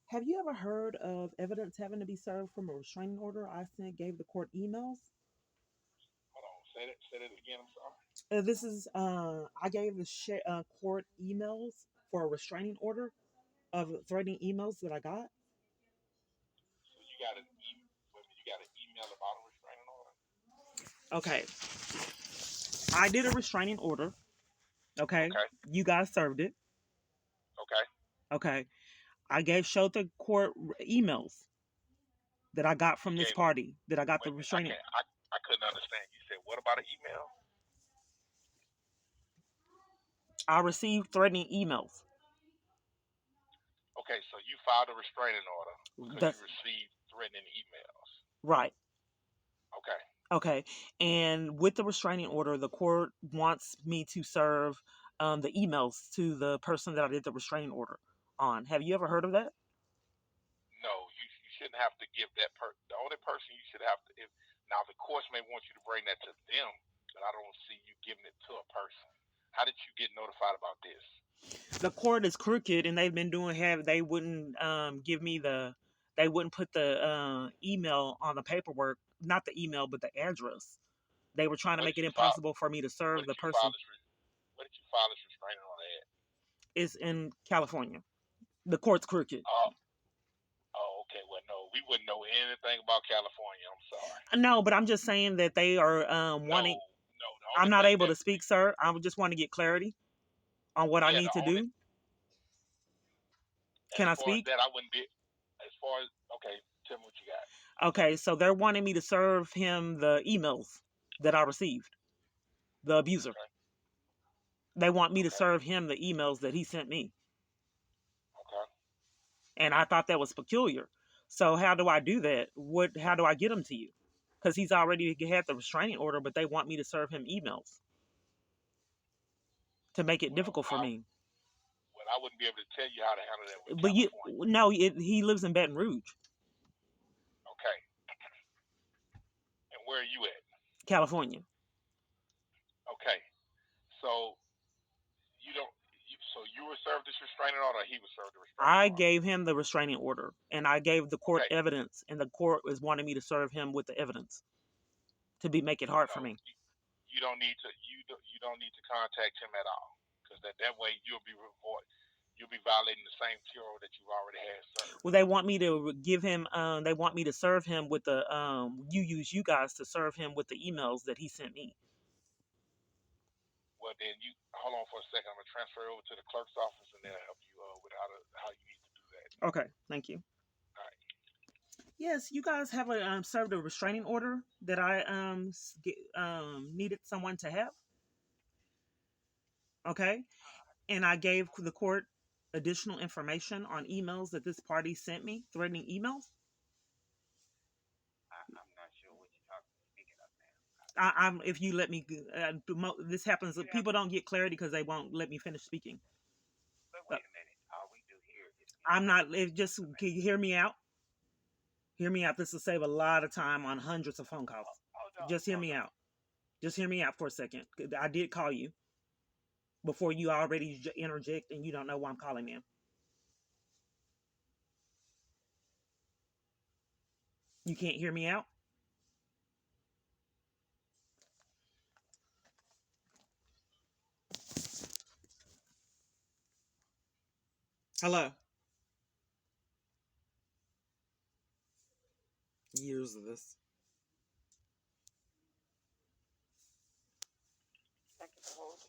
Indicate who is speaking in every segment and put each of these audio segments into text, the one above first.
Speaker 1: Have you ever heard of evidence having to be served from a restraining order? I sent gave the court emails.
Speaker 2: Hold on. Say that again. I'm sorry.
Speaker 1: I gave the court emails for a restraining order of threatening emails that I got.
Speaker 2: So you got an wait a minute, you got an email about a restraining order?
Speaker 1: Okay, I did a restraining order. Okay,
Speaker 2: Okay.
Speaker 1: you guys served it.
Speaker 2: Okay.
Speaker 1: Okay, showed the court emails that I got
Speaker 2: You
Speaker 1: from this
Speaker 2: gave
Speaker 1: party that I got the
Speaker 2: wait a minute. I
Speaker 1: restraining.
Speaker 2: can't. I couldn't understand. You said what about an email?
Speaker 1: I received threatening emails.
Speaker 2: Okay, so you filed a restraining order because you
Speaker 1: That's
Speaker 2: received threatening emails.
Speaker 1: right.
Speaker 2: Okay.
Speaker 1: Okay. And with the restraining order, the court wants me to serve the emails to the person that I did the restraining order on. Have you ever heard of that?
Speaker 2: No, you shouldn't have to give that the only person you should have to if now the courts may want you to bring that to them, but I don't see you giving it to a person. How did you get notified about this?
Speaker 1: The court is crooked, and they've been doing have they wouldn't give me they wouldn't put the email on the paperwork, not the email, but the address. They were trying to
Speaker 2: What
Speaker 1: make
Speaker 2: did
Speaker 1: it
Speaker 2: you file?
Speaker 1: impossible for me to
Speaker 2: What
Speaker 1: serve
Speaker 2: did
Speaker 1: the
Speaker 2: you file
Speaker 1: person.
Speaker 2: this? What did you file this restraining order at?
Speaker 1: It's in California. The court's crooked.
Speaker 2: Oh, oh, okay. Well, no, we wouldn't know anything about California. I'm sorry.
Speaker 1: No, but I'm just saying that they are
Speaker 2: No,
Speaker 1: wanting.
Speaker 2: no. The
Speaker 1: I'm
Speaker 2: only
Speaker 1: not
Speaker 2: thing
Speaker 1: able
Speaker 2: that
Speaker 1: to speak, sir. I would just want to get clarity on what I
Speaker 2: yeah,
Speaker 1: need
Speaker 2: the
Speaker 1: to
Speaker 2: only
Speaker 1: do.
Speaker 2: as
Speaker 1: Can I
Speaker 2: far as
Speaker 1: speak?
Speaker 2: that, I wouldn't be. As far as okay, tell me what you got.
Speaker 1: Okay, so they're wanting me to serve him the emails that I received, the abuser.
Speaker 2: Okay,
Speaker 1: They want me to
Speaker 2: okay,
Speaker 1: serve him the emails that he sent me.
Speaker 2: okay.
Speaker 1: And I thought that was peculiar. So how do I do that? How do I get him to you? Because he's already had the restraining order, but they want me to serve him emails to make it
Speaker 2: Well,
Speaker 1: difficult for me.
Speaker 2: I wouldn't be able to tell you how to handle that with
Speaker 1: But you
Speaker 2: California.
Speaker 1: no, he lives in Baton Rouge,
Speaker 2: Okay, and where are you at?
Speaker 1: California.
Speaker 2: Okay, so you don't. So you were served this restraining order, or he was served the restraining
Speaker 1: I
Speaker 2: order?
Speaker 1: gave him the restraining order, and I gave the court
Speaker 2: Okay,
Speaker 1: evidence, and the court was wanting me to serve him with the evidence to be make it hard
Speaker 2: no,
Speaker 1: for me.
Speaker 2: you don't need to. You don't need to contact him at all, because that way you'll be violating the same TRO that you've already had served.
Speaker 1: Well, they want me to give him. They want me to serve him with the. You guys to serve him with the emails that he sent me.
Speaker 2: Well, then you hold on for a second. I'm gonna transfer over to the clerk's office, and they'll help you with how you need to do that.
Speaker 1: Okay, thank you.
Speaker 2: All right.
Speaker 1: Yes, you guys have served a restraining order that I needed someone to have. Okay, and I gave the court additional information on emails that this party sent me, threatening emails.
Speaker 2: I'm not sure what you're talking speaking of now.
Speaker 1: I'm if you let me. This happens.
Speaker 2: Yeah,
Speaker 1: People don't get clarity because they won't let me finish speaking.
Speaker 2: but
Speaker 1: Uh,
Speaker 2: wait a minute. All we do here is give
Speaker 1: I'm
Speaker 2: you
Speaker 1: not. It just can you
Speaker 2: information.
Speaker 1: hear me out? Hear me out. This will save a lot of time on hundreds of phone calls.
Speaker 2: Hold on,
Speaker 1: Just hear
Speaker 2: hold
Speaker 1: me
Speaker 2: on.
Speaker 1: out. Just hear me out for a second. I did call you before you already interject and you don't know why I'm calling in. You can't hear me out? Hello. Years of this.
Speaker 2: Thank you for holding.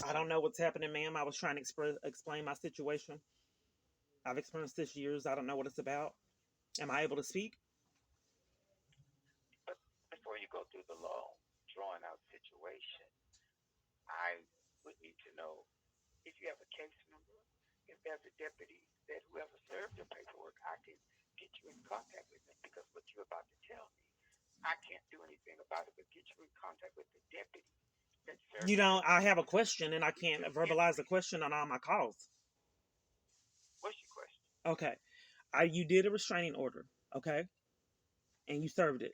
Speaker 1: I don't know what's happening, ma'am. I was trying to explain my situation. I've experienced this years. I don't know what it's about. Am I able to speak?
Speaker 2: But before you go through the long, drawn out situation, I would need to know if you have a case number, if there's a deputy that whoever served your paperwork, I can get you in contact with them because what you're about to tell me, I can't do anything about it, but get you in contact with the deputy that served
Speaker 1: You
Speaker 2: your
Speaker 1: don't. I
Speaker 2: paperwork.
Speaker 1: have a question and I
Speaker 2: Get
Speaker 1: can't
Speaker 2: you
Speaker 1: verbalize the question on all my calls.
Speaker 2: what's your question?
Speaker 1: Okay. You did a restraining order. Okay. And you served it.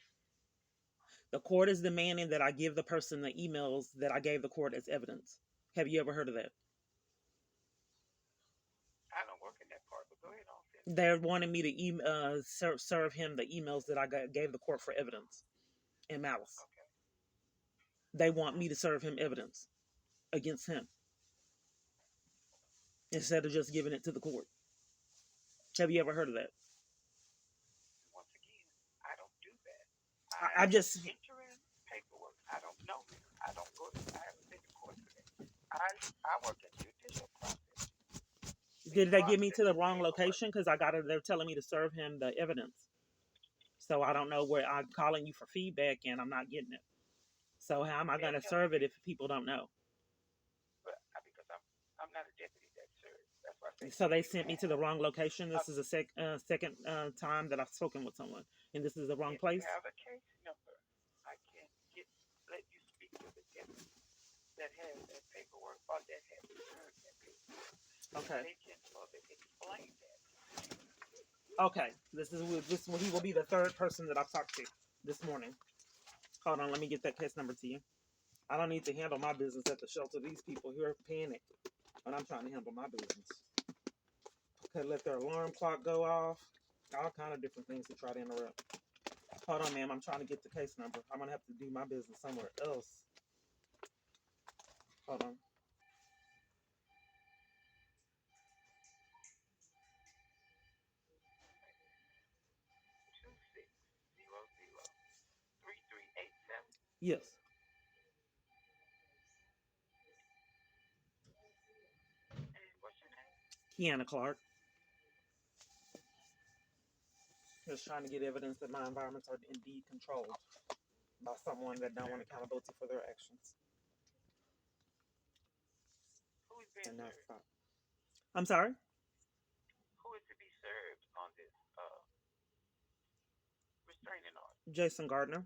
Speaker 1: The court is demanding that I give the person the emails that I gave the court as evidence. Have you ever heard of that?
Speaker 2: I don't work in that part, but go ahead on.
Speaker 1: They're wanting me to serve him the emails that gave the court for evidence in malice.
Speaker 2: Okay.
Speaker 1: They want me to serve him evidence against him instead of just giving it to the court. Have you ever heard of that?
Speaker 2: Once again, I don't do that.
Speaker 1: I
Speaker 2: I
Speaker 1: just
Speaker 2: enter in paperwork. I don't know. I don't go to. I haven't been to court for that. I work in judicial process. We
Speaker 1: did they give me
Speaker 2: process
Speaker 1: to the
Speaker 2: the
Speaker 1: wrong
Speaker 2: paperwork.
Speaker 1: location because I got it? They're telling me to serve him the evidence, so I don't know where I'm calling you for feedback and I'm not getting it. So how am I going
Speaker 2: They're
Speaker 1: to
Speaker 2: telling
Speaker 1: serve it
Speaker 2: you,
Speaker 1: if people don't know?
Speaker 2: but because I'm not a deputy that serves. That's why I say,
Speaker 1: So
Speaker 2: do
Speaker 1: they
Speaker 2: you
Speaker 1: sent me to the
Speaker 2: have
Speaker 1: wrong location.
Speaker 2: a
Speaker 1: This is the second time that I've spoken with someone, and this is the wrong
Speaker 2: if you
Speaker 1: place.
Speaker 2: have a case number, I can get let you speak to the deputy that has that paperwork or that has served that paperwork, and
Speaker 1: Okay.
Speaker 2: they can further explain that to you.
Speaker 1: Okay. This he will be the third person that I've talked to this morning. Hold on, let me get that case number to you. I don't need to handle my business at the shelter. These people here panic when I'm trying to handle my business. Could let their alarm clock go off. All kind of different things to try to interrupt. Hold on, ma'am. I'm trying to get the case number. I'm gonna have to do my business somewhere else. Hold on.
Speaker 2: 2600 3387.
Speaker 1: Yes,
Speaker 2: And what's your name?
Speaker 1: Kiana Clark. Just trying to get evidence that my environments are indeed controlled by someone that don't want accountability for their actions.
Speaker 2: Who is being
Speaker 1: And that's
Speaker 2: served?
Speaker 1: fine. I'm sorry,
Speaker 2: Who is to be served on this restraining order?
Speaker 1: Jason Gardner.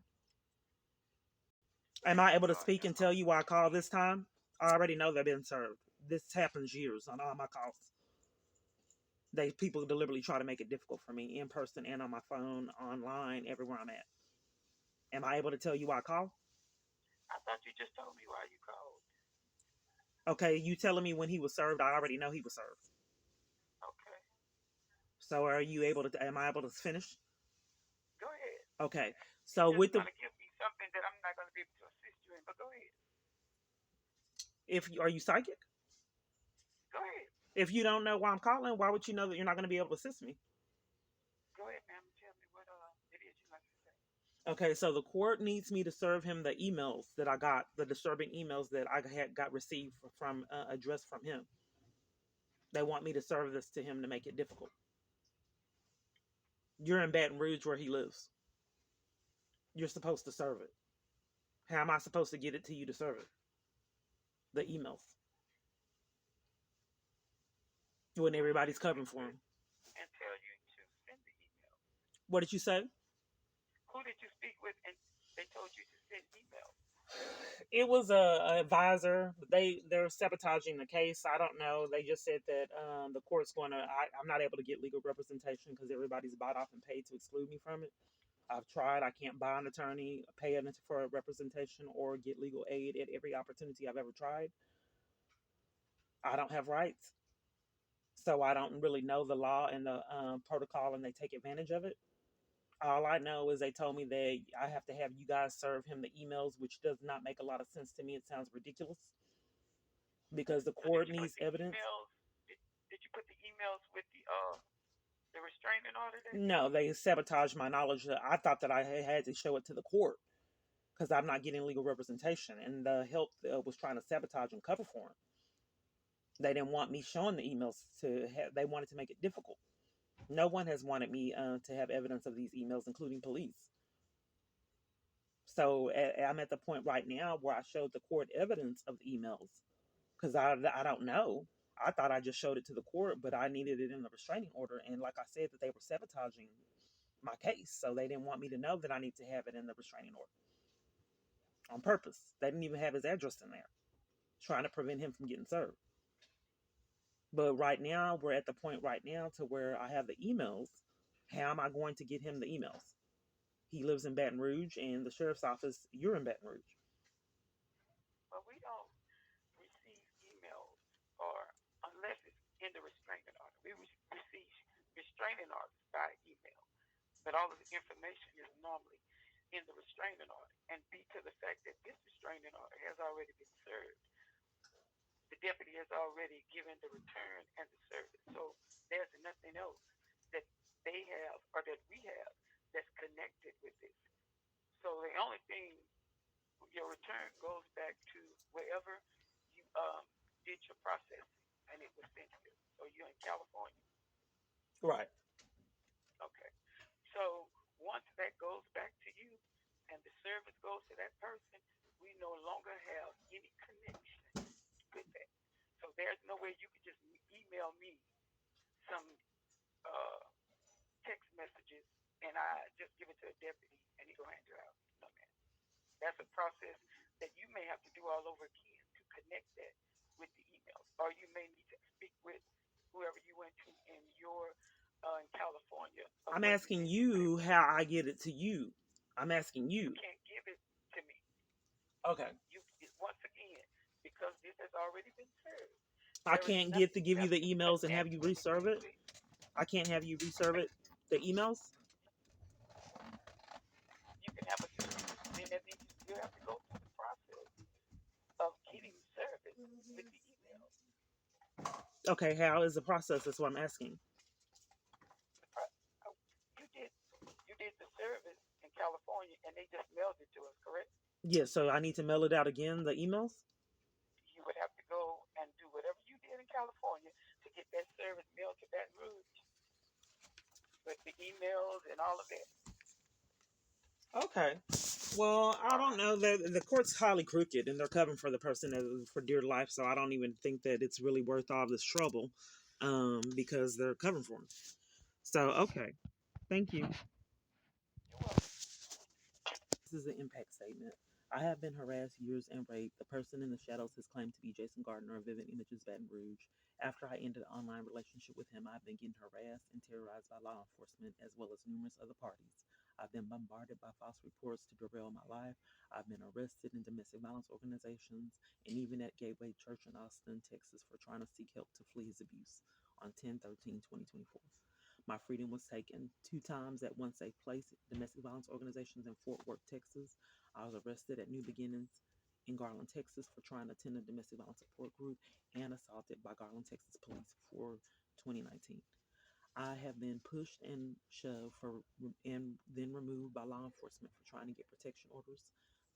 Speaker 1: Am I
Speaker 2: Jason
Speaker 1: able to speak
Speaker 2: Gardner.
Speaker 1: and tell you why I called this time? I already know they've been served. This happens years on all my calls. They people deliberately try to make it difficult for me in person and on my phone, online, everywhere I'm at. Am I able to tell you why I call?
Speaker 2: I thought you just told me why you called.
Speaker 1: Okay, you telling me when he was served? I already know he was served.
Speaker 2: Okay,
Speaker 1: So are you able to? Am I able to finish?
Speaker 2: go ahead.
Speaker 1: Okay.
Speaker 2: You're
Speaker 1: So
Speaker 2: just
Speaker 1: with the
Speaker 2: trying to give me something that I'm not going to be able to assist you in, but go ahead.
Speaker 1: if you are you psychic?
Speaker 2: Go ahead.
Speaker 1: If you don't know why I'm calling, why would you know that you're not going to be able to assist me?
Speaker 2: Go ahead, ma'am. Tell me what it is you like to say.
Speaker 1: Okay, so the court needs me to serve him the emails that I got, the disturbing emails that I had got received from addressed from him. They want me to serve this to him to make it difficult. You're in Baton Rouge where he lives. You're supposed to serve it. How am I supposed to get it to you to serve it? The emails when
Speaker 2: Who did you
Speaker 1: everybody's covering
Speaker 2: speak
Speaker 1: for
Speaker 2: with
Speaker 1: him.
Speaker 2: and tell you to send the email?
Speaker 1: What did you say?
Speaker 2: Who did you speak with and they told you to send emails?
Speaker 1: It was a advisor. They're sabotaging the case. I don't know. They just said that the court's going to. I'm not able to get legal representation because everybody's bought off and paid to exclude me from it. I've tried. I can't buy an attorney, pay for a representation, or get legal aid at every opportunity I've ever tried. I don't have rights, so I don't really know the law and the protocol, and they take advantage of it. All I know is they told me that I have to have you guys serve him the emails, which does not make a lot of sense to me. It sounds ridiculous because the
Speaker 2: So did
Speaker 1: court
Speaker 2: you put
Speaker 1: needs
Speaker 2: the
Speaker 1: evidence.
Speaker 2: emails? Did you put the emails with the restraining order that he
Speaker 1: No,
Speaker 2: gave you?
Speaker 1: they sabotaged my knowledge. I thought that I had to show it to the court because I'm not getting legal representation, and the help was trying to sabotage and cover for him. They didn't want me showing the emails to have. They wanted to make it difficult. No one has wanted me to have evidence of these emails, including police. So I'm at the point right now where I showed the court evidence of the emails because I don't know. I thought I just showed it to the court, but I needed it in the restraining order. And like I said, that they were sabotaging my case, so they didn't want me to know that I need to have it in the restraining order on purpose. They didn't even have his address in there, trying to prevent him from getting served. But right now, we're at the point right now to where I have the emails. How am I going to get him the emails? He lives in Baton Rouge, and the sheriff's office. You're in Baton Rouge.
Speaker 2: Well, we don't receive emails or unless it's in the restraining order. We receive restraining restraining orders by email, but all of the information is normally in the restraining order. And B, to the fact that this restraining order has already been served, the deputy has already given the return and the service. So there's nothing else that they have or that we have that's connected with this. So the only thing, your return goes back to wherever you did your processing and it was sent here. So you're in California.
Speaker 1: Right.
Speaker 2: Okay. So once that goes back to you and the service goes to that person, we no longer have any connection with that. So there's no way you could just email me some uh, text messages and I just give it to a deputy and he go hand it out. No, man. That's a process that you may have to do all over again to connect that with the emails, or you may need to speak with whoever you went to in your in California of
Speaker 1: I'm
Speaker 2: where you
Speaker 1: asking
Speaker 2: did your
Speaker 1: you
Speaker 2: paperwork.
Speaker 1: how I get it to you. I'm asking
Speaker 2: You
Speaker 1: you.
Speaker 2: can't give it to me.
Speaker 1: Okay.
Speaker 2: You once again because this has already been served.
Speaker 1: I
Speaker 2: There is
Speaker 1: can't get to
Speaker 2: nothing you
Speaker 1: give you
Speaker 2: have
Speaker 1: the
Speaker 2: to
Speaker 1: emails and have
Speaker 2: connect
Speaker 1: you
Speaker 2: with it
Speaker 1: reserve it.
Speaker 2: with.
Speaker 1: I can't have you reserve it. The emails.
Speaker 2: You can have a service, but then that means you still have to go through the process of getting service with the email.
Speaker 1: Okay. How is the process? That's what I'm asking.
Speaker 2: The you did the service in California and they just mailed it to us, correct?
Speaker 1: Yeah. So I need to mail it out again. The emails.
Speaker 2: You would have to go and do whatever you did in California to get that service mailed to Baton Rouge with the emails and all of that.
Speaker 1: Okay. Well, I
Speaker 2: All
Speaker 1: don't
Speaker 2: right.
Speaker 1: know. The court's highly crooked, and they're covering for the person for dear life. So I don't even think that it's really worth all this trouble, because they're covering for him. So okay, thank you.
Speaker 2: You're welcome.
Speaker 1: This is an impact statement. I have been harassed, years, and raped. The person in the shadows has claimed to be Jason Gardner of Vivid Images Baton Rouge. After I ended an online relationship with him, I've been getting harassed and terrorized by law enforcement as well as numerous other parties. I've been bombarded by false reports to derail my life. I've been arrested in domestic violence organizations and even at Gateway Church in Austin, Texas, for trying to seek help to flee his abuse on 10/13/2024. My freedom was taken 2 times at One Safe Place, domestic violence organizations in Fort Worth, Texas. I was arrested at New Beginnings in Garland, Texas for trying to attend a domestic violence support group and assaulted by Garland, Texas police for 2019. I have been pushed and shoved and then removed by law enforcement for trying to get protection orders.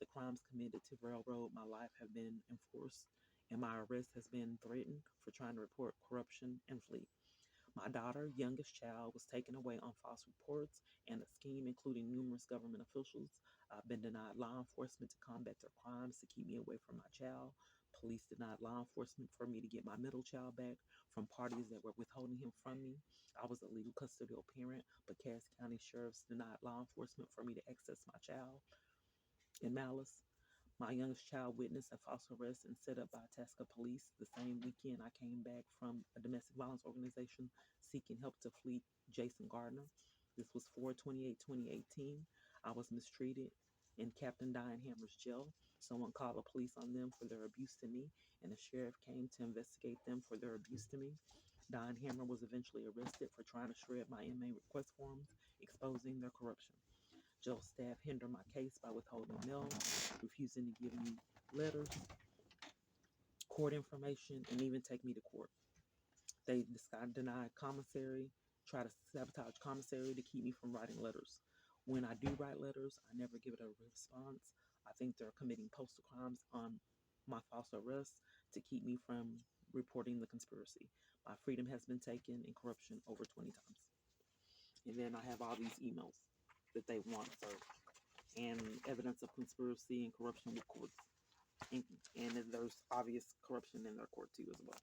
Speaker 1: The crimes committed to railroad my life have been enforced, and my arrest has been threatened for trying to report corruption and flee. My daughter, youngest child, was taken away on false reports and a scheme including numerous government officials. I've been denied law enforcement to combat their crimes to keep me away from my child. Police denied law enforcement for me to get my middle child back from parties that were withholding him from me. I was a legal custodial parent, but Cass County sheriffs denied law enforcement for me to access my child. In malice, my youngest child witnessed a false arrest and set up by Itasca police. The same weekend, I came back from a domestic violence organization seeking help to flee Jason Gardner. This was 4/28/2018. I was mistreated in Captain Diane Hammer's jail. Someone called the police on them for their abuse to me, and the sheriff came to investigate them for their abuse to me. Diane Hammer was eventually arrested for trying to shred my inmate request forms, exposing their corruption. Jail staff hindered my case by withholding mail, refusing to give me letters, court information, and even take me to court. They denied commissary, try to sabotage commissary to keep me from writing letters. When I do write letters, I never give it a response. I think they're committing postal crimes on my false arrest to keep me from reporting the conspiracy. My freedom has been taken in corruption over 20 times. And then I have all these emails that they want served and evidence of conspiracy and corruption with courts. And, and there's obvious corruption in their court too as well.